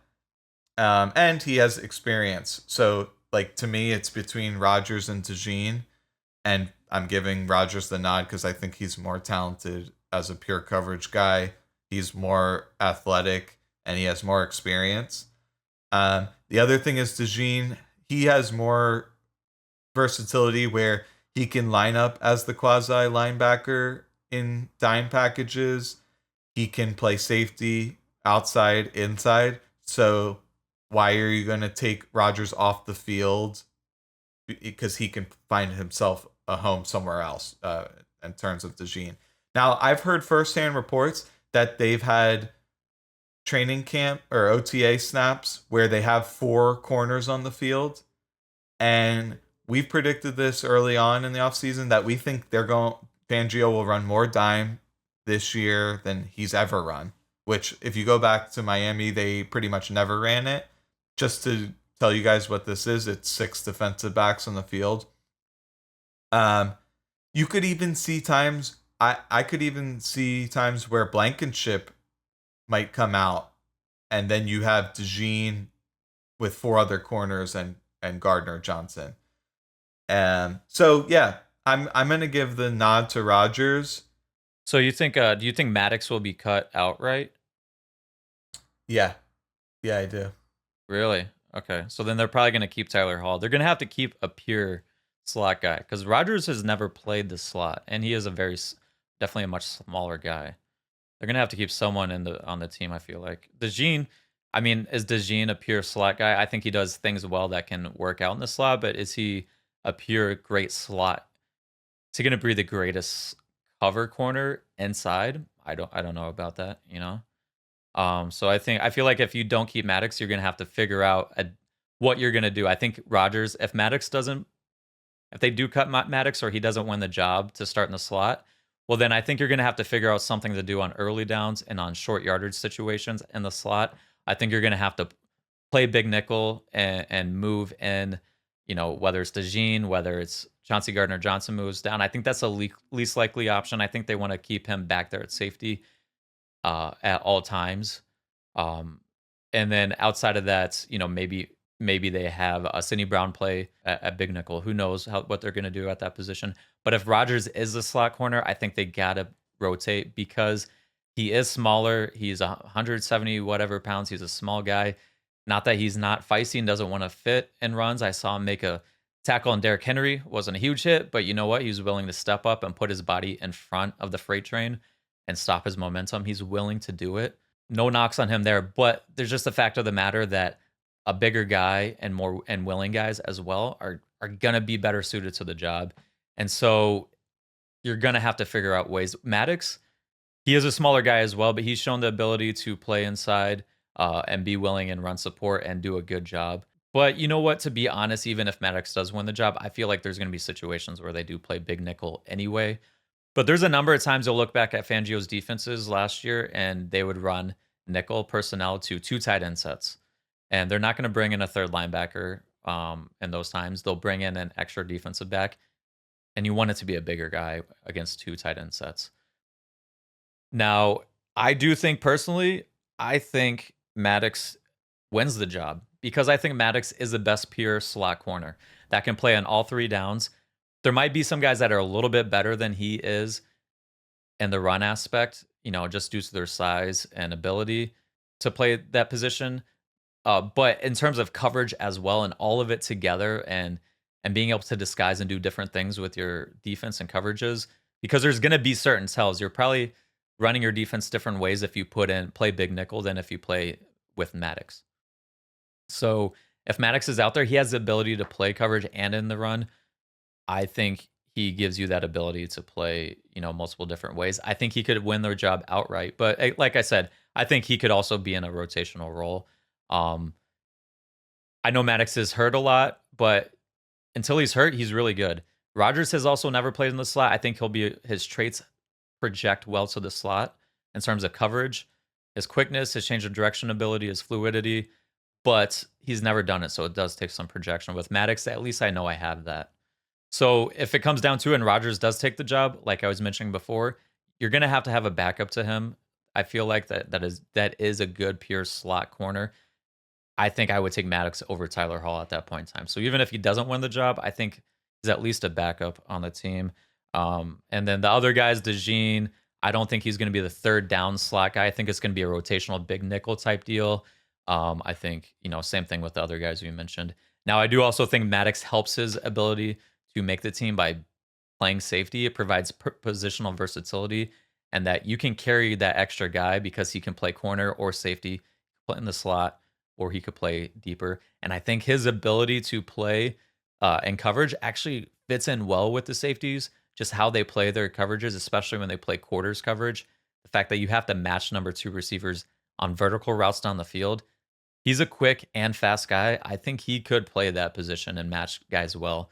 And he has experience. So, like, to me, it's between Rodgers and DeJean. And I'm giving Rodgers the nod because I think he's more talented as a pure coverage guy. He's more athletic and he has more experience. The other thing is DeJean, he has more versatility where he can line up as the quasi linebacker in dime packages. He can play safety outside, inside. So why are you going to take Rodgers off the field? Because he can find himself a home somewhere else in terms of DeJean. Now, I've heard firsthand reports that they've had training camp or OTA snaps where they have 4 corners on the field. And we've predicted this early on in the offseason that we think Fangio will run more dime this year than he's ever run. Which, if you go back to Miami, they pretty much never ran it. Just to tell you guys what this is, it's 6 defensive backs on the field. You could even see times, I could even see times where Blankenship might come out, and then you have DeJean with 4 other corners and Gardner-Johnson. So yeah, I'm gonna give the nod to Rodgers. So you think do you think Maddox will be cut outright? Yeah, I do. Really? Okay. So then they're probably going to keep Tyler Hall. They're going to have to keep a pure slot guy because Rodgers has never played the slot, and he is definitely a much smaller guy. They're going to have to keep someone on the team, I feel like. DeJean, I mean, is DeJean a pure slot guy? I think he does things well that can work out in the slot, but is he a pure great slot? Is he going to be the greatest cover corner inside? I don't know about that, you know? So I feel like if you don't keep Maddox, you're gonna have to figure out what you're gonna do. I think Rodgers, if they do cut Maddox or he doesn't win the job to start in the slot, well then I think you're gonna have to figure out something to do on early downs and on short yardage situations in the slot. I think you're gonna have to play big nickel and move in, whether it's DeJean, whether it's Chauncey Gardner-Johnson moves down, I think that's the least likely option. I think they want to keep him back there at safety at all times. Um, and then outside of that, maybe they have a Sidney Brown play at big nickel. Who knows what they're going to do at that position? But if Rodgers is the slot corner, I think they gotta rotate because he is smaller. He's 170 whatever pounds. He's a small guy. Not that he's not feisty and doesn't want to fit in runs. I saw him make a tackle on Derrick Henry. Wasn't a huge hit, but you know what? He was willing to step up and put his body in front of the freight train and stop his momentum. He's willing to do it. No knocks on him there, but there's just the fact of the matter that a bigger guy and more and willing guys as well are gonna be better suited to the job. And so you're gonna have to figure out ways. Maddox, he is a smaller guy as well, but he's shown the ability to play inside and be willing and run support and do a good job. But you know what? To be honest, even if Maddox does win the job, I feel like there's going to be situations where they do play big nickel anyway. But there's a number of times you'll look back at Fangio's defenses last year and they would run nickel personnel to 2 tight end sets. And they're not going to bring in a third linebacker in those times. They'll bring in an extra defensive back. And you want it to be a bigger guy against 2 tight end sets. Now, I do think personally, I think Maddox wins the job because I think Maddox is the best pure slot corner that can play on all 3 downs. There might be some guys that are a little bit better than he is in the run aspect, just due to their size and ability to play that position. But in terms of coverage as well and all of it together and being able to disguise and do different things with your defense and coverages, because there's going to be certain tells. You're probably running your defense different ways if you play big nickel than if you play with Maddox. So if Maddox is out there, he has the ability to play coverage and in the run. I think he gives you that ability to play, multiple different ways. I think he could win their job outright. But like I said, I think he could also be in a rotational role. I know Maddox is hurt a lot, but until he's hurt, he's really good. Rodgers has also never played in the slot. I think his traits project well to the slot in terms of coverage, his quickness, his change of direction ability, his fluidity, but he's never done it, so it does take some projection. With Maddox, at least I know I have that. So if it comes down to it and Rodgers does take the job, like I was mentioning before, you're going to have a backup to him. I feel like that is a good pure slot corner. I think I would take Maddox over Tyler Hall at that point in time. So even if he doesn't win the job, I think he's at least a backup on the team. And then the other guys, DeJean, I don't think he's going to be the third down slot guy. I think it's going to be a rotational big nickel type deal. I think, same thing with the other guys we mentioned. Now, I do also think Maddox helps his ability to make the team by playing safety. It provides positional versatility and that you can carry that extra guy because he can play corner or safety, play in the slot, or he could play deeper. And I think his ability to play in coverage actually fits in well with the safeties, just how they play their coverages, especially when they play quarters coverage. The fact that you have to match number 2 receivers on vertical routes down the field. He's a quick and fast guy. I think he could play that position and match guys well.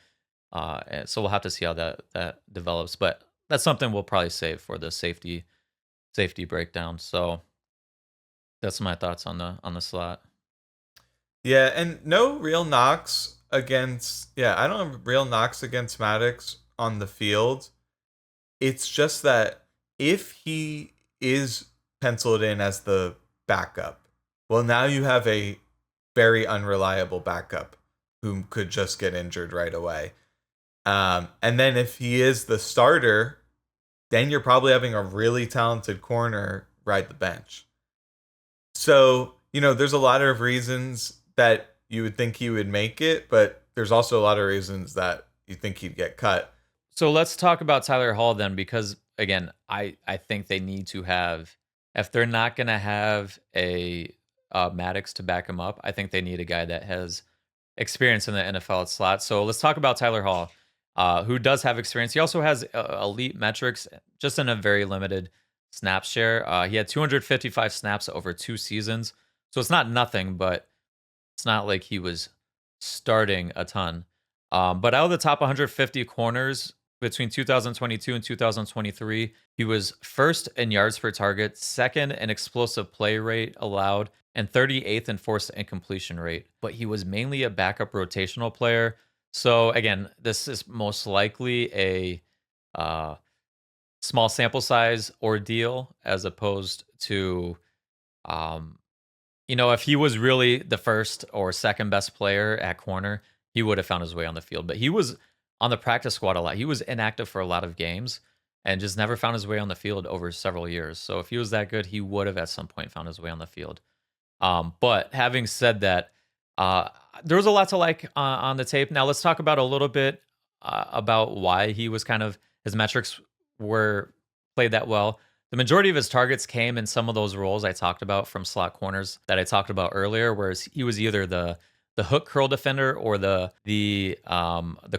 So we'll have to see how that develops. But that's something we'll probably save for the safety breakdown. So that's my thoughts on the slot. Yeah, and no real knocks against. Yeah, I don't have real knocks against Maddox on the field. It's just that if he is penciled in as the backup, well, now you have a very unreliable backup who could just get injured right away. And then if he is the starter, then you're probably having a really talented corner ride the bench. So, there's a lot of reasons that you would think he would make it, but there's also a lot of reasons that you think he'd get cut. So let's talk about Tyler Hall then, because again, I think they need to have, if they're not going to have a Maddox to back him up, I think they need a guy that has experience in the NFL slot. So let's talk about Tyler Hall, who does have experience. He also has elite metrics, just in a very limited snap share. He had 255 snaps over 2 seasons. So it's not nothing, but it's not like he was starting a ton. But out of the top 150 corners between 2022 and 2023, he was first in yards per target, second in explosive play rate allowed, and 38th in forced incompletion rate. But he was mainly a backup rotational player. So again, this is most likely a uh, small sample size ordeal as opposed to, um, if he was really the first or second best player at corner, he would have found his way on the field. But he was on the practice squad a lot. He was inactive for a lot of games and just never found his way on the field over several years. So if he was that good, he would have at some point found his way on the field. But having said that, uh, there was a lot to like on the tape. Now let's talk about a little bit about why he was kind of his metrics were played that well. The majority of his targets came in some of those roles I talked about from slot corners that I talked about earlier, whereas he was either the hook curl defender or the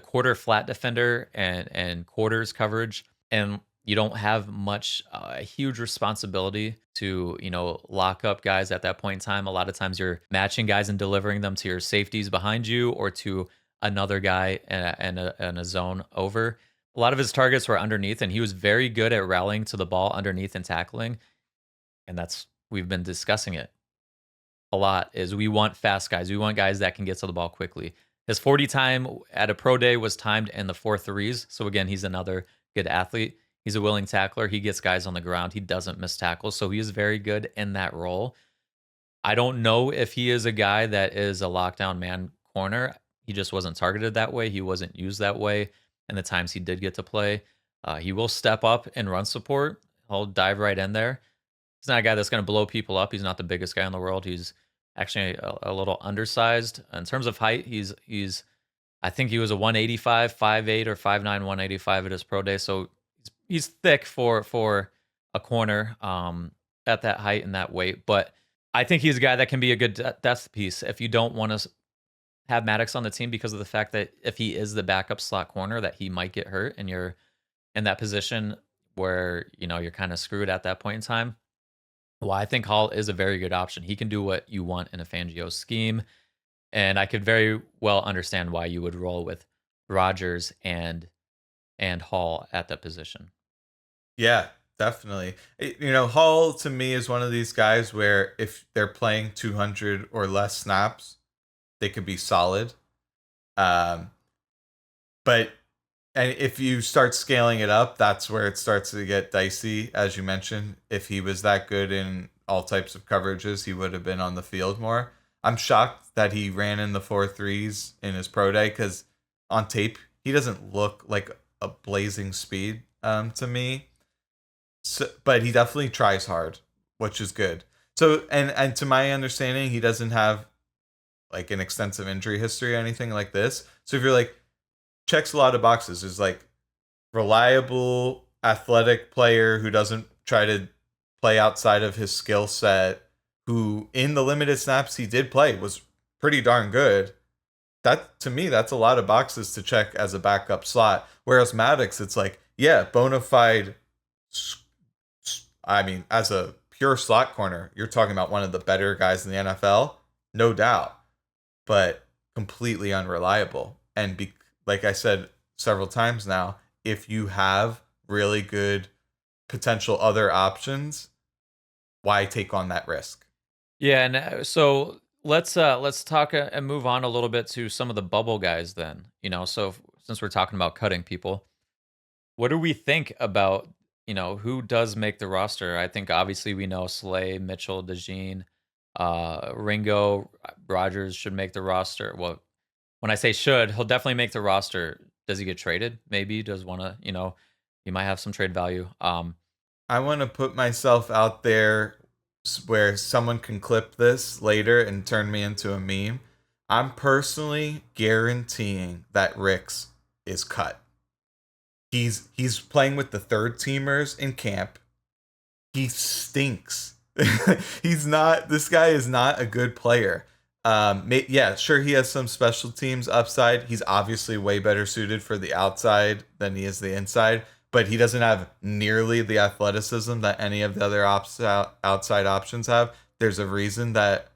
quarter flat defender and quarters coverage. And you don't have much huge responsibility to lock up guys at that point in time. A lot of times you're matching guys and delivering them to your safeties behind you or to another guy in a zone over. A lot of his targets were underneath, and he was very good at rallying to the ball underneath and tackling. And we've been discussing it a lot, is we want fast guys. We want guys that can get to the ball quickly. His 40 time at a pro day was timed in the 4.3s. So again, he's another good athlete. He's a willing tackler. He gets guys on the ground. He doesn't miss tackles. So he is very good in that role. I don't know if he is a guy that is a lockdown man corner. He just wasn't targeted that way. He wasn't used that way. And the times he did get to play, he will step up and run support. He'll dive right in there. He's not a guy that's going to blow people up. He's not the biggest guy in the world. He's actually a little undersized in terms of height. He's I think he was a 185, 5'8", or 5'9", 185 at his pro day. So he's thick for a corner at that height and that weight. But I think he's a guy that can be a good depth piece if you don't want to have Maddox on the team, because of the fact that if he is the backup slot corner, that he might get hurt and you're in that position where you're kind of screwed at that point in time. Well, I think Hall is a very good option. He can do what you want in a Fangio scheme, and I could very well understand why you would roll with Rodgers and Hall at that position. Yeah, definitely. Hall to me is one of these guys where if they're playing 200 or less snaps, they could be solid. Um, but and if you start scaling it up, that's where it starts to get dicey. As you mentioned, if he was that good in all types of coverages, he would have been on the field more. I'm shocked that he ran in the 4.3s in his pro day, because on tape he doesn't look like a blazing speed to me. So, but he definitely tries hard, which is good. So, and to my understanding, he doesn't have like an extensive injury history or anything like this. So if you're like, checks a lot of boxes, is like reliable, athletic player who doesn't try to play outside of his skill set, who in the limited snaps he did play was pretty darn good. That to me, that's a lot of boxes to check as a backup slot. Whereas Maddox, it's like, yeah, bona fide. I mean, as a pure slot corner, you're talking about one of the better guys in the NFL, no doubt, but completely unreliable. And like I said several times now, if you have really good potential other options, why take on that risk? Yeah, and so let's talk and move on a little bit to some of the bubble guys then. So since we're talking about cutting people, what do we think about, who does make the roster? I think obviously we know Slay, Mitchell, DeJean, Ringo, Rogers should make the roster. Well, when I say should, he'll definitely make the roster. Does he get traded? Maybe he does want to, he might have some trade value. I want to put myself out there where someone can clip this later and turn me into a meme. I'm personally guaranteeing that Ricks is cut. He's playing with the third teamers in camp. He stinks. This guy is not a good player. Yeah, sure, he has some special teams upside. He's obviously way better suited for the outside than he is the inside, but he doesn't have nearly the athleticism that any of the other outside options have. There's a reason that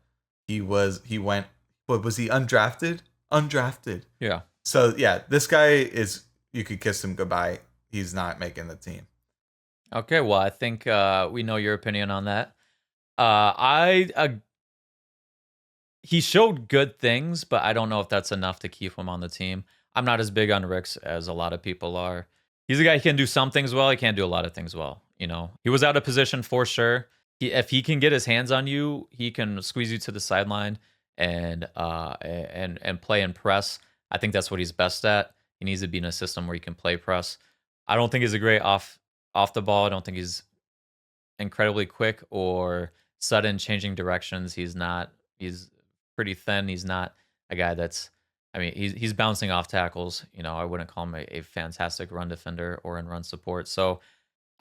he went, what was he, undrafted? Undrafted. Yeah. So yeah, this guy is, you could kiss him goodbye. He's not making the team. Okay, well, I think we know your opinion on that. I he showed good things, but I don't know if that's enough to keep him on the team. I'm not as big on Ricks as a lot of people are. He's a guy who can do some things well. He can't do a lot of things well. He was out of position for sure. If he can get his hands on you, he can squeeze you to the sideline and play and press. I think that's what he's best at. He needs to be in a system where he can play press. I don't think he's a great off the ball. I don't think he's incredibly quick or sudden changing directions. He's not. He's pretty thin. He's not a guy that's. I mean, he's bouncing off tackles. I wouldn't call him a fantastic run defender or in run support. So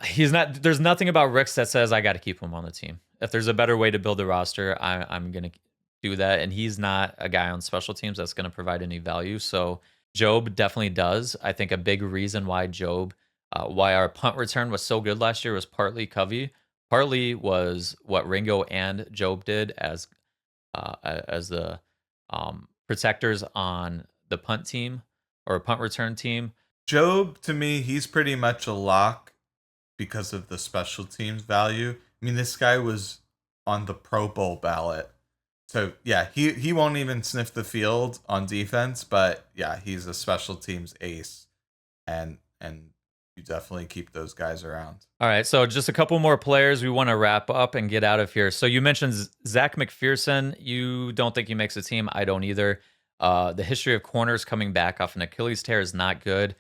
he's not. There's nothing about Ricks that says I got to keep him on the team. If there's a better way to build the roster, I'm gonna do that. And he's not a guy on special teams that's gonna provide any value. So Job definitely does. I think a big reason why our punt return was so good last year was partly Covey. Partly was what Ringo and Job did as the protectors on the punt team or punt return team. Job, to me, he's pretty much a lock because of the special teams value. I mean, this guy was on the Pro Bowl ballot. So, yeah, he won't even sniff the field on defense, but yeah, he's a special teams ace. And you definitely keep those guys around. All right, so just a couple more players we want to wrap up and get out of here. So you mentioned Zach McPherson. You don't think he makes a team. I don't either. The history of corners coming back off an Achilles tear is not good.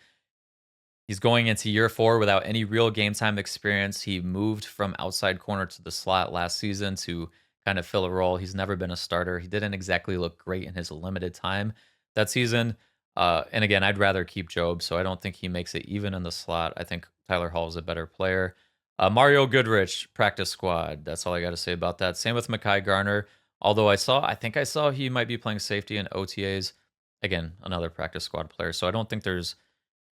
He's going into year 4 without any real game time experience. He moved from outside corner to the slot last season to kind of fill a role. He's never been a starter. He didn't exactly look great in his limited time that season. And again, I'd rather keep Job, so I don't think he makes it even in the slot. I think Tyler Hall is a better player. Mario Goodrich, practice squad. That's all I got to say about that. Same with Mekhi Garner. Although I think I saw he might be playing safety in OTAs. Again, another practice squad player. So I don't think there's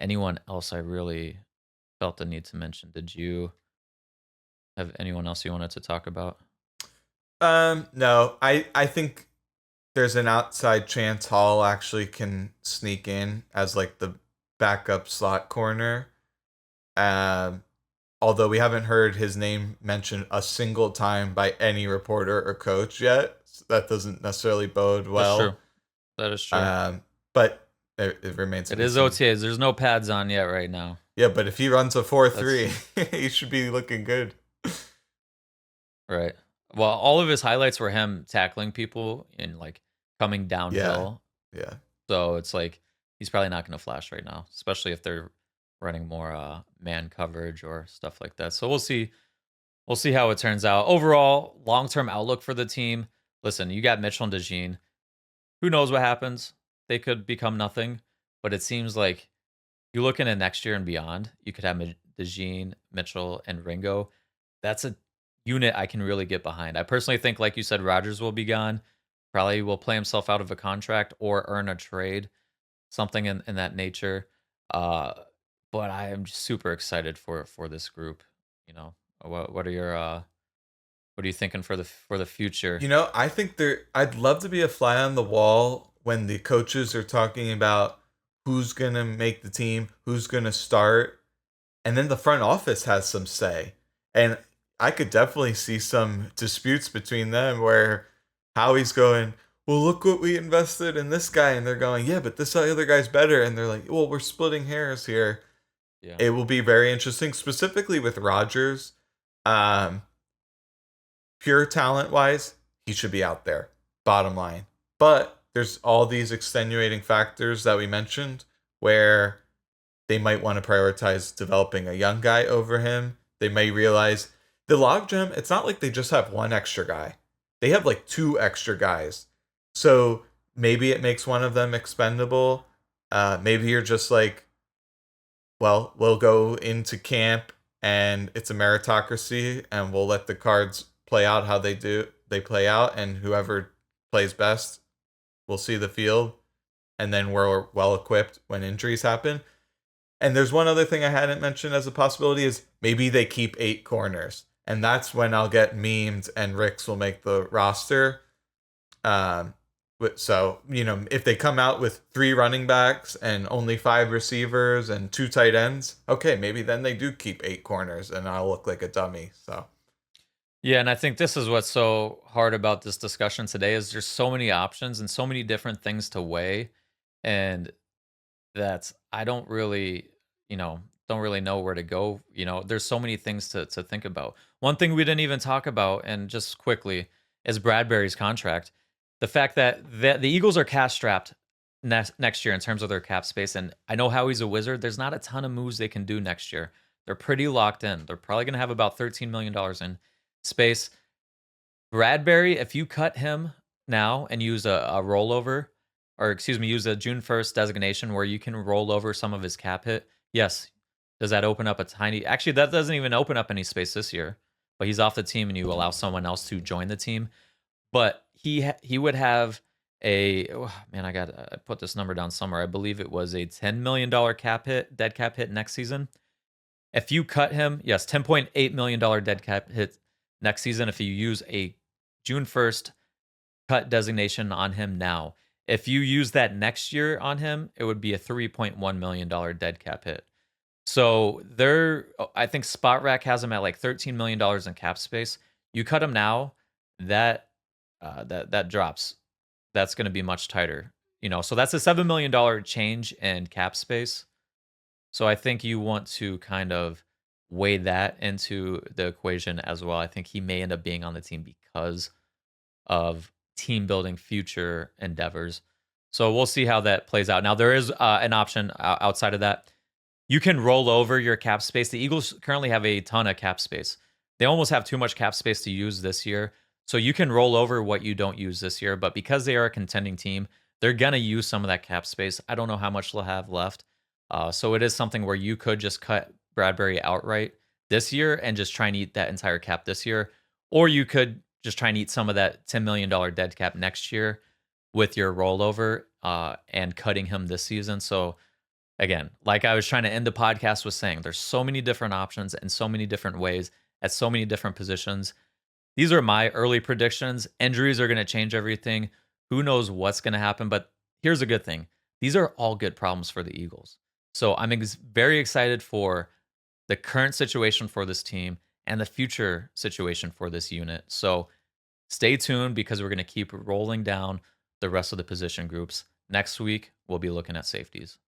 anyone else I really felt the need to mention. Did you have anyone else you wanted to talk about? No, I think there's an outside chance Hall actually can sneak in as like the backup slot corner. Although we haven't heard his name mentioned a single time by any reporter or coach yet. So that doesn't necessarily bode well. That's true. That is true. But it remains. It is OTAs. There's no pads on yet right now. Yeah, but if he runs a 4.3, he should be looking good. Right. Well, all of his highlights were him tackling people and like coming downhill. Yeah. So it's like he's probably not going to flash right now, especially if they're running more man coverage or stuff like that. So we'll see. We'll see how it turns out. Overall, long-term outlook for the team. Listen, you got Mitchell and DeJean. Who knows what happens? They could become nothing, but it seems like you look into next year and beyond, you could have DeJean, Mitchell, and Ringo. That's a unit I can really get behind. I personally think, like you said, Rodgers will be gone. Probably will play himself out of a contract or earn a trade, something in that nature. But I am just super excited for this group. What are you thinking for the future? I think I'd love to be a fly on the wall when the coaches are talking about who's gonna make the team, who's gonna start, and then the front office has some say. And I could definitely see some disputes between them where Howie's going, well, look what we invested in this guy. And they're going, yeah, but this other guy's better. And they're like, well, we're splitting hairs here. Yeah. It will be very interesting, specifically with Rodgers. Pure talent-wise, he should be out there, bottom line. But there's all these extenuating factors that we mentioned where they might want to prioritize developing a young guy over him. They may realize the logjam, it's not like they just have one extra guy. They have like 2 extra guys. So maybe it makes one of them expendable. Maybe you're just like, well, we'll go into camp and it's a meritocracy and we'll let the cards play out how they play out, and whoever plays best will see the field, and then we're well equipped when injuries happen. And there's one other thing I hadn't mentioned as a possibility is maybe they keep 8 corners, and that's when I'll get memed and Ricks will make the roster. So, if they come out with 3 running backs and only 5 receivers and 2 tight ends, okay, maybe then they do keep 8 corners and I'll look like a dummy. So yeah, and I think this is what's so hard about this discussion today is there's so many options and so many different things to weigh. And that I don't really, you know, don't really know where to go. There's so many things to think about. One thing we didn't even talk about, and just quickly, is Bradbury's contract. The fact that the Eagles are cash strapped next year in terms of their cap space, and I know how he's a wizard. There's not a ton of moves they can do next year. They're pretty locked in. They're probably going to have about $13 million in space. Bradbury, if you cut him now and use a rollover, or excuse me, use a June 1st designation where you can roll over some of his cap hit, yes. Does that open up a tiny? Actually, that doesn't even open up any space this year. But he's off the team, and you allow someone else to join the team. But he would have oh, man, I put this number down somewhere. I believe it was a $10 million cap hit, dead cap hit next season. If you cut him, yes, $10.8 million dead cap hit next season if you use a June 1st cut designation on him now. If you use that next year on him, it would be a $3.1 million dead cap hit. So I think Spot Rack has him at like $13 million in cap space. You cut him now, that drops. That's going to be much tighter. So that's a $7 million change in cap space. So I think you want to kind of weigh that into the equation as well. I think he may end up being on the team because of team building future endeavors. So we'll see how that plays out. Now, there is an option outside of that. You can roll over your cap space. The Eagles currently have a ton of cap space. They almost have too much cap space to use this year. So you can roll over what you don't use this year. But because they are a contending team, they're going to use some of that cap space. I don't know how much they'll have left. So it is something where you could just cut Bradbury outright this year and just try and eat that entire cap this year. Or you could just try and eat some of that $10 million dead cap next year with your rollover and cutting him this season. So again, like I was trying to end the podcast with saying, there's so many different options and so many different ways at so many different positions. These are my early predictions. Injuries are going to change everything. Who knows what's going to happen? But here's a good thing. These are all good problems for the Eagles. So I'm very excited for the current situation for this team and the future situation for this unit. So stay tuned because we're going to keep rolling down the rest of the position groups. Next week, we'll be looking at safeties.